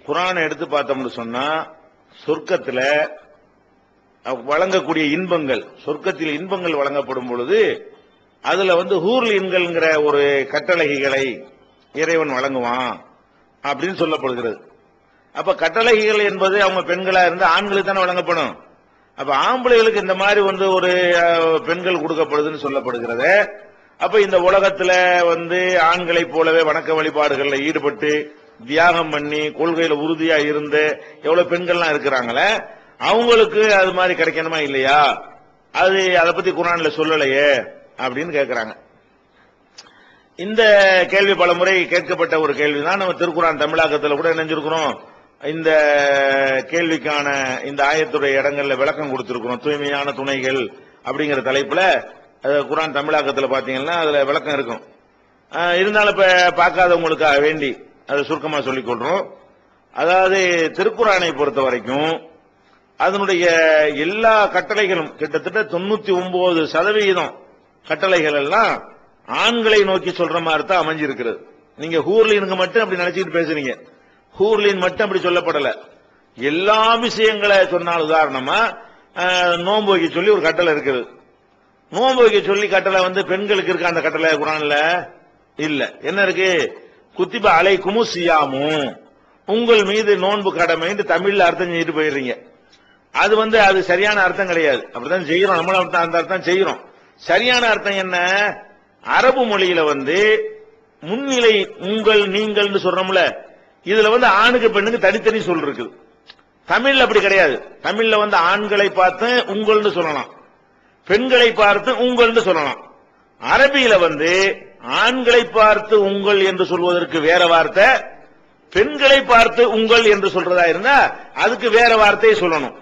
குர்ஆனை எடுத்து பார்த்தோம்னு சொன்னா சொர்க்கத்துல வழங்கக்கூடிய இன்பங்கள், சொர்க்கத்தில் இன்பங்கள் வழங்கப்படும் பொழுது அதுல ஹூர்லீன்கள்ங்கிற ஒரு கட்டளைகளை இறைவன் வழங்குவான் அப்படின்னு சொல்லப்படுகிறது. அப்ப கட்டளைகள் என்பது அவங்க பெண்களா இருந்து ஆண்களுக்கு தானே வழங்கப்படும். அப்ப ஆம்பளைகளுக்கு இந்த மாதிரி ஒரு பெண்கள் கொடுக்கப்படுதுன்னு சொல்லப்படுகிறது. அப்ப இந்த உலகத்துல ஆண்களை போலவே வணக்க வழிபாடுகள்ல ஈடுபட்டு தியாகம் பண்ணி கொள்கையில உறுதியா இருந்து எவ்வளவு பெண்கள்லாம் இருக்கிறாங்களே, அவங்களுக்கு அது மாதிரி கிடைக்கணுமா இல்லையா? அதை பத்தி குர்ஆன்ல சொல்லலையே அப்படின்னு கேட்கிறாங்க. இந்த கேள்வி பலமுறை கேட்கப்பட்ட ஒரு கேள்விதான். நம்ம திருக்குர்ஆன் தமிழாக்கத்தில் கூட நினைஞ்சிருக்கிறோம். இந்த கேள்விக்கான இந்த ஆயத்துடைய இடங்கள்ல விளக்கம் கொடுத்திருக்கிறோம். தூய்மையான துணைகள் அப்படிங்கிற தலைப்புல குர்ஆன் தமிழாக்கத்தில் பாத்தீங்கன்னா அதுல விளக்கம் இருக்கும். இருந்தாலும் இப்ப பார்க்காதவங்களுக்காக வேண்டி அதை சுருக்கமா சொல்லிக் கொள்றோம். அதாவது திருக்குர்ஆனை பொறுத்த வரைக்கும் அதனுடைய எல்லா கட்டளைகளும் கிட்டத்தட்ட 99% கட்டளைகள் எல்லாம் ஆண்களை நோக்கி சொல்ற மாதிரி தான் அமைஞ்சிருக்கிறது. நீங்க ஹூர்லீனுக்கு மட்டும் அப்படி நினைச்சிட்டு பேசுறீங்க. ஹூர்லீன் மட்டும் அப்படி சொல்லப்படல. எல்லா விஷயங்களை சொன்னால் உதாரணமா நோன்பு வைக்க சொல்லி ஒரு கட்டளை இருக்குது. நோன்பு வைக்க சொல்லி கட்டளை பெண்களுக்கு இருக்க அந்த கட்டளை குர்ஆன்ல இல்ல. என்ன இருக்கு? குத்திப அலைக்குமு சியாமு, உங்கள் மீது நோன்பு கடமைன்னு தமிழ்ல அர்த்தம் செஞ்சுட்டு போயிடுறீங்க. அது அது சரியான அர்த்தம் கிடையாது. அப்படித்தான் செய்யறோம், நம்மளும் அந்த அர்த்தம் செய்யறோம். சரியான அர்த்தம் என்ன? அரபு மொழியில முன்னிலை உங்கள் நீங்கள் சொல்றோம்ல, இதுல ஆணுக்கு பெண்ணுக்கு தனித்தனி சொல் இருக்குது. தமிழ்ல அப்படி கிடையாது. தமிழ்ல ஆண்களை பார்த்து உங்கள்னு சொல்லலாம், பெண்களை பார்த்து உங்கள்னு சொல்லலாம். அரபியில ஆண்களை பார்த்து உங்கள் என்று சொல்வதற்கு வேற வார்த்தை, பெண்களை பார்த்து உங்கள் என்று சொல்றதா இருந்தா அதுக்கு வேற வார்த்தையை சொல்லணும்.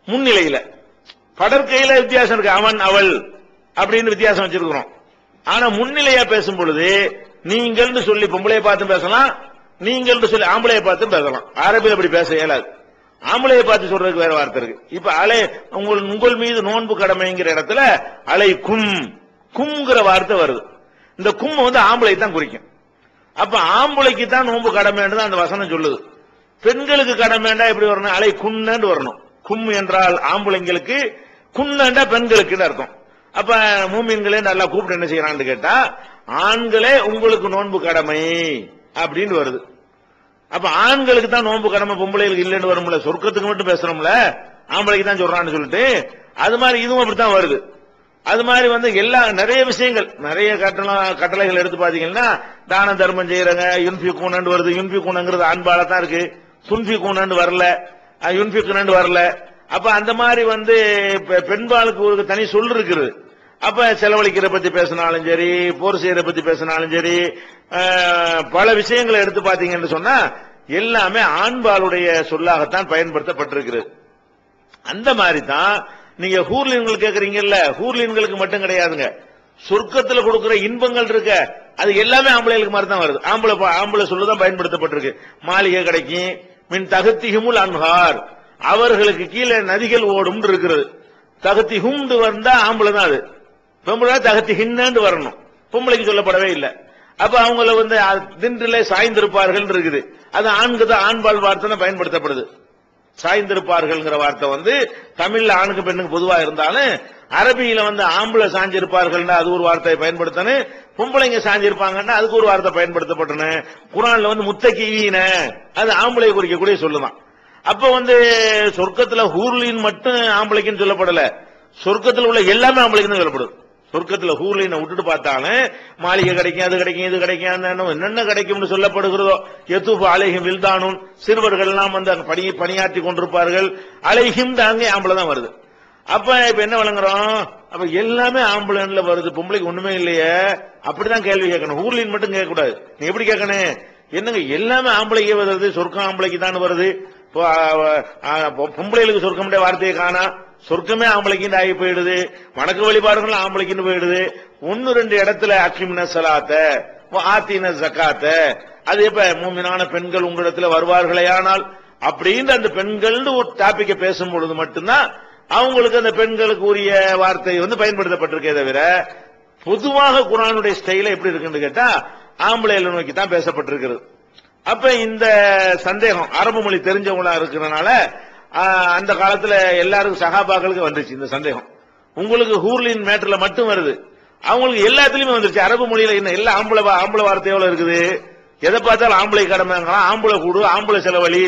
முன்னிலையில படற்கையில வித்தியாசம் இருக்கு. அவன் அவள் அப்படின்னு வித்தியாசம் வச்சிருக்கிறோம். ஆனா முன்னிலையா பேசும் பொழுது நீங்கள் சொல்லி பொம்பளையை பார்த்து பேசலாம், நீங்கள் சொல்லி ஆம்பளையை பார்த்து பேசலாம். அரபியில் அப்படி பேச இயலாது. ஆம்பளையை பார்த்து சொல்றதுக்கு வேற வார்த்தை இருக்கு. இப்ப அலை உங்கள் மீது நோன்பு கடமைங்கிற இடத்துல அலை கும்ங்கிற வார்த்தை வருது. இந்த கும் ஆம்பளை தான் குறிக்கும். அப்ப ஆம்பளைக்கு தான் நோன்பு கடமைன்னு தான் அந்த வசனம் சொல்லுது. பெண்களுக்கு கடமைண்டா எப்படி வரணும்? அலை குன்னு வரணும். கும் என்றால் ஆம்பளைங்களுக்கு, குன்னண்டா பெண்களுக்கு அர்த்தம். அப்ப மூமின்களே நல்லா கூப்பிட்டு என்ன செய்யறான்னு கேட்டா, ஆண்களே உங்களுக்கு நோன்பு கடமை அப்படின்னு வருது. அப்ப ஆண்களுக்கு தான் நோன்பு கடமை, பொம்பளைகளுக்கு இல்லைன்னு வரும்ல. சொர்க்கத்துக்கு மட்டும் பேசுறோம்ல, ஆம்பளைக்கு தான் சொல்றான்னு சொல்லிட்டு அது மாதிரி இதுவும் அப்படித்தான் வருது. அது மாதிரி எல்லா நிறைய விஷயங்கள், நிறைய கட்டளைகள் எடுத்து பாத்தீங்கன்னா, தான தர்மம் செய்யறங்க யுன்ஃபிகூனு வருது. யுன்ஃபிகூனங்கிறது ஆண்பால தான் இருக்கு, சுன்ஃபிகூனு வரல, யுன்ஃபிகூனு வரல. அப்ப அந்த மாதிரி பெண்பாளுக்கு ஒரு தனி சொல் இருக்குது. அப்ப செலவழிக்கிற பத்தி பேசினாலும் சரி, போர் செய்யற பத்தி பேசினாலும் சரி, பல விஷயங்களை எடுத்து பாத்தீங்கன்னு சொன்னா எல்லாமே ஆண்பாளுடைய சொல்லாகத்தான் பயன்படுத்தப்பட்டிருக்கிறது. அந்த மாதிரி தான் நீங்க ஹூர்லீன்கள் கேக்குறீங்கல்ல, ஹூர்லீன்களுக்கு மட்டும் கிடையாதுங்க. சொர்க்கத்துல கொடுக்கிற இன்பங்கள் இருக்க அது எல்லாமே ஆம்பளைகளுக்கு மாதிரி தான் வருது. ஆம்பளை சொல்லுதான் பயன்படுத்தப்பட்டிருக்கு. மாளிகை கிடைக்கும், மின் தகுத்திஹுமுல் அன்ஹார், அவர்களுக்கு கீழே நதிகள் ஓடும் இருக்கிறது. தகுத்தி ஹுண்டு வந்தா ஆம்பளை தான், அது பொம்பளை தகுத்தி ஹின்னு வரணும், பொம்பளைக்கு சொல்லப்படவே இல்லை. அப்ப அவங்கள தின்றிலே சாய்ந்திருப்பார்கள் இருக்குது. அது ஆண்கு தான், ஆண்பால் வார்த்தை பயன்படுத்தப்படுது. சாய்ந்திருப்பார்கள் வார்த்தை தமிழ்ல ஆணுக்கு பெண்ணுக்கு பொதுவா இருந்தாலும் அரபியில ஆம்பளை சாஞ்சிருப்பார்கள் அது ஒரு வார்த்தையை பயன்படுத்தணும், பொம்பளைங்க சாஞ்சிருப்பாங்கன்னா அதுக்கு ஒரு வார்த்தை பயன்படுத்தப்பட்டன. குர்ஆன்ல முத்தகீன அது ஆம்பளை குறிக்கக்கூடிய சொல்லுதான். அப்ப சொர்க்கத்துல ஹூர்லீன் மட்டும் ஆம்பளைக்குன்னு சொல்லப்படல, சொர்க்கத்தில் உள்ள எல்லாமே ஆம்பளைக்குன்னு சொல்லப்படுது. சொர்க்கத்துல ஹூர்லீனை விட்டுட்டு பார்த்தாலும் மாளிகை கிடைக்கும், அது கிடைக்கும், இது கிடைக்கும், என்னென்ன கிடைக்கும்னு சொல்லப்படுகிறதோ. யதூஃபு அலைஹிம் வில்தானுன், சிறுவர்கள் எல்லாம் பணியாற்றி கொண்டிருப்பார்கள். அலைஹிம் தாங்க ஆம்பளை தான் வருது. அப்ப இப்ப என்ன வழங்குறோம்? அப்ப எல்லாமே ஆம்பளைன்ல வருது, பொம்பளைக்கு ஒண்ணுமே இல்லையே. அப்படிதான் கேள்வி கேட்கணும். ஹூர்லீன் மட்டும் கேட்க கூடாது. நீ எப்படி கேட்கணும்? என்னங்க எல்லாமே ஆம்பளைக்கே வருது, சொர்க்கம் ஆம்பளைக்கு தான் வருது, பொம்பளைகளுக்கு சொர்க்கம் வார்த்தையை காணா, சொர்க்கமே ஆம்பளைக்கு ஆகி போயிடுது, வணக்க வழிபாடுகள் ஆம்பளைக்குன்னு போயிடுது. 1-2 இடத்துல அக்கிமின சலாத்த ஆத்தின ஜக்காத்த, அது எப்ப மூமினான பெண்கள் உங்களிடத்துல வருவார்களே ஆனால் அப்படின்ற அந்த பெண்கள் ஒரு டாபிக்கை பேசும் பொழுது மட்டும்தான் அவங்களுக்கு அந்த பெண்களுக்கு உரிய வார்த்தை பயன்படுத்தப்பட்டிருக்கே தவிர, பொதுவாக குர்ஆனுடைய ஸ்டைல எப்படி இருக்குன்னு கேட்டா ஆம்பளைகளை நோக்கி தான் பேசப்பட்டிருக்கிறது. அப்ப இந்த சந்தேகம் அரபு மொழி தெரிஞ்சவங்களா இருக்கிறதுனால அந்த காலத்துல எல்லாருக்கும் சஹாபாக்களுக்கு வந்துச்சு இந்த சந்தேகம். உங்களுக்கு ஹூர்லின் மேட்டர்ல மட்டும் வருது, அவங்களுக்கு எல்லாத்துலயுமே வந்துருச்சு. அரபு மொழியில என்ன எல்லா ஆம்பளை வார்த்தை எவ்வளவு இருக்குது, எதை பார்த்தாலும் ஆம்பளை கடமைங்கிறான், ஆம்பளை கூடு, ஆம்பளை செலவழி,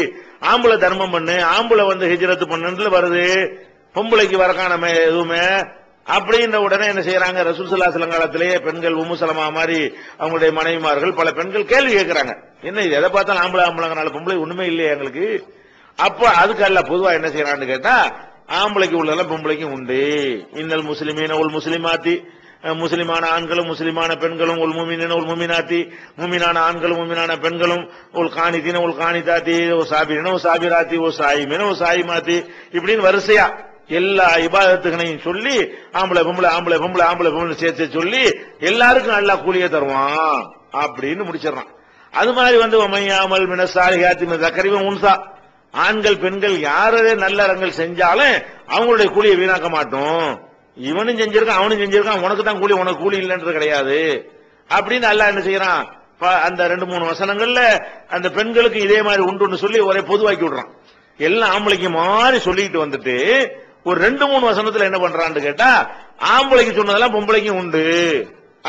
ஆம்பளை தர்மம் பண்ணு, ஆம்பளை வந்து ஹிஜ்ரத் பண்ணுன்னு வருது, பொம்பளைக்கு வரக்கான எதுவுமே. அப்படின்ற உடனே என்ன செய்யறாங்க, ரசூல் ஸல்லல்லாஹு அலைஹி வஸல்லம் காலத்திலேயே பெண்கள் உம்மு சலமா மாதிரி அவங்களுடைய மனைவிமார்கள் பல பெண்கள் கேள்வி கேட்கிறாங்க, என்ன இது எதை பார்த்தாலும் ஆம்பளைங்கனால பொம்பளை ஒண்ணுமே இல்லையே எங்களுக்கு. அப்ப அதுக்கு அல்ல பொதுவா என்ன செய்யறான்னு கேட்டா, ஆம்பளைக்கு உள்ளதெல்லாம் பொம்பளைக்கும் உண்டு. இன்னல் முஸ்லிமீன உல் முஸ்லிமாத்தி, முஸ்லிமான ஆண்களும் முஸ்லிமான பெண்களும், உல் முமினீன உல் முமினாத்தி, முமினான ஆண்களும் முமினான பெண்களும், உல் காணிதீன உல் காணிதாத்தி, ஓ சாபிரின ஓ சாபிராத்தி, ஓ சாயிமின ஓ சாயிமாத்தி, இப்படின்னு வரிசையா எல்லா இபாதத்துகளையும் சொல்லி ஆம்பளை பொம்பளை ஆம்பளை பொம்பளை ஆம்பளை பொம்பளை சேர்த்து சொல்லி எல்லாருக்கும் நல்லா கூலிய தருவான் அப்படின்னு முடிச்சிடறான். அது மாதிரி வந்து மையாமல் மினசாலிஹாத்தி மின தக்கரிவ உன்சா, ஆண்கள் பெண்கள் யாரே நல்லறங்கள் செஞ்சாலும் அவங்களுடைய கூலியை வீணாக்க மாட்டோம். இவனும் செஞ்சிருக்கான் அவனும் செஞ்சிருக்கான், உனக்கு தான் கூலி, உனக்கு கூலி இல்லைன்றது கிடையாது அப்படின்னு அல்லாஹ் என்ன செய்யறான். அந்த 2-3 வசனங்கள்ல அந்த பெண்களுக்கு இதே மாதிரி உண்டுன்னு சொல்லி ஒரே பொதுவாக்கி விடுறான். எல்லாம் ஆம்பளைக்கு மாதிரி சொல்லிட்டு வந்துட்டு ஒரு 2-3 வசனத்துல என்ன பண்றான்னு கேட்டா, ஆம்பளைக்கு சொன்னதெல்லாம் பொம்பளைக்கும் உண்டு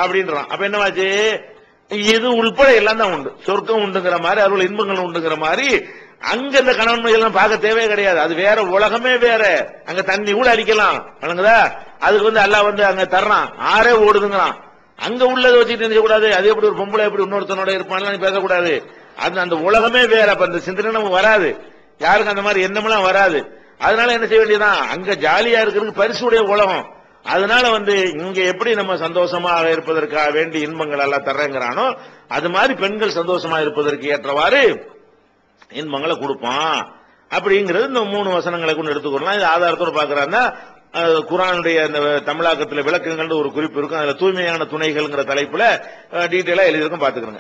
அப்படின்றான். அப்ப என்னவாச்சு, இது உள்பட எல்லாம் தான் உண்டு, சொர்க்கம் உண்டுங்கிற மாதிரி, அருள் இன்பங்கள் உண்டுங்கிற மாதிரி. அங்க இந்த கணவன் எல்லாம் பார்க்க தேவையே கிடையாது, அது வேற உலகமே வேற. அங்க தண்ணி கூட அடிக்கலாம் வழங்குதா, அதுக்கு வந்து அல்லாஹ் வந்து அங்க தர்றான், ஆறே ஓடுதுங்கிறான். அங்க உள்ளதை வச்சுட்டு நினைக்கக்கூடாது, அது எப்படி ஒரு பொம்பளை எப்படி இன்னொருத்தனோட இருப்பான்னு பேசக்கூடாது. அது அந்த உலகமே வேற. அப்ப அந்த சிந்தனை நமக்கு வராது, யாருக்கு அந்த மாதிரி எண்ணமெல்லாம் வராது. அதனால என்ன செய்ய வேண்டியதான், அங்க ஜாலியா இருக்கிறதுக்கு பரிசுடைய உலகம். அதனால வந்து இங்க எப்படி நம்ம சந்தோஷமாக இருப்பதற்காக வேண்டி இன்பங்கள் எல்லாம் தர்றேங்கிறானோ, அது மாதிரி பெண்கள் சந்தோஷமா இருப்பதற்கு ஏற்றவாறு இன்பங்களை கொடுப்பான் அப்படிங்கிறது இந்த 3 வசனங்களை கொண்டு எடுத்துக்கொள்ளலாம். இது ஆதாரத்தோடு பாக்குறாங்கன்னா குர்ஆனுடைய அந்த தமிழாக்கத்தில் விளக்கங்கள் ஒரு குறிப்பு இருக்கும், அதுல தூய்மையான துணைகள்ங்கிற தலைப்புல டீட்டெயிலா எழுதியிருக்கும், பாத்துக்கிறேன்.